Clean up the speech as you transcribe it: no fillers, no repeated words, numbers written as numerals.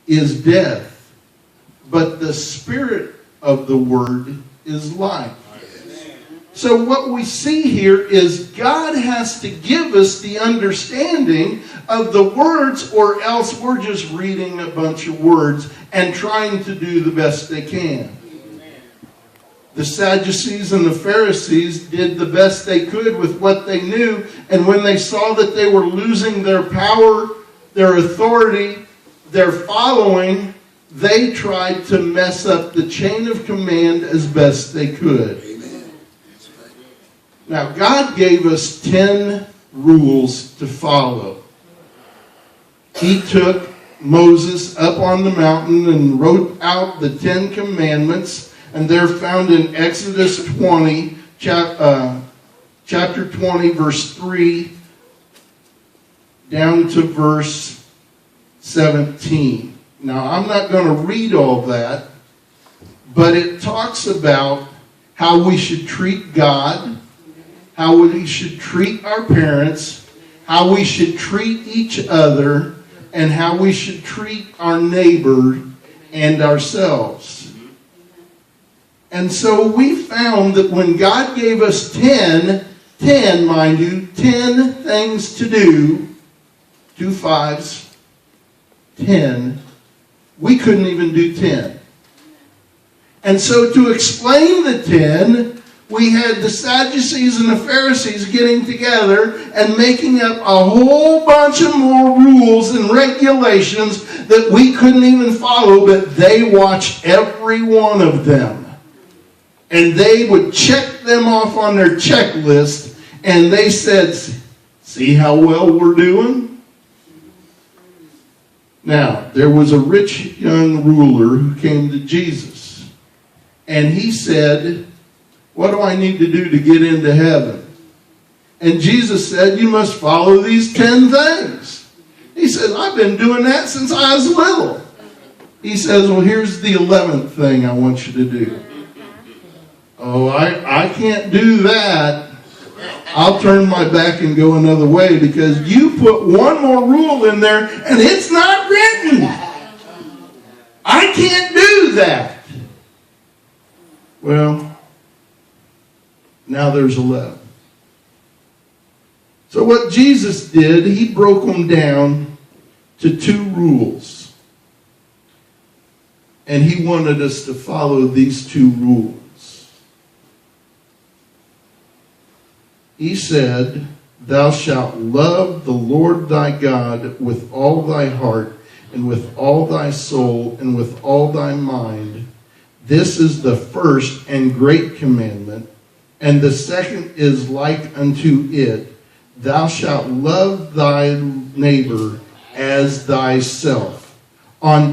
is death, but the spirit of the word is life. So what we see here is God has to give us the understanding of the words, or else we're just reading a bunch of words and trying to do the best they can. The Sadducees and the Pharisees did the best they could with what they knew, and when they saw that they were losing their power, their authority, their following, they tried to mess up the chain of command as best they could. Now, God gave us 10 rules to follow. He took Moses up on the mountain and wrote out the 10 commandments, and they're found in Exodus 20, chapter 20, verse 3, down to verse 17. Now, I'm not going to read all that, but it talks about how we should treat God, how we should treat our parents, how we should treat each other, and how we should treat our neighbor and ourselves. And so we found that when God gave us 10, mind you, 10 things to do, 2 5s, 10, we couldn't even do 10. And so to explain the 10, we had the Sadducees and the Pharisees getting together and making up a whole bunch of more rules and regulations that we couldn't even follow, but they watched every one of them. And they would check them off on their checklist, and they said, see how well we're doing? Now, there was a rich young ruler who came to Jesus, and he said, what do I need to do to get into heaven? And Jesus said, you must follow these 10 things. He said, I've been doing that since I was little. He says, well, here's the 11th thing I want you to do. Oh, I can't do that. I'll turn my back and go another way, because you put one more rule in there and it's not written. I can't do that. Well, now there's 11. So what Jesus did, he broke them down to 2 rules. And he wanted us to follow these 2 rules. He said, thou shalt love the Lord thy God with all thy heart, and with all thy soul, and with all thy mind. This is the first and great commandment. And the second is like unto it. Thou shalt love thy neighbor as thyself. On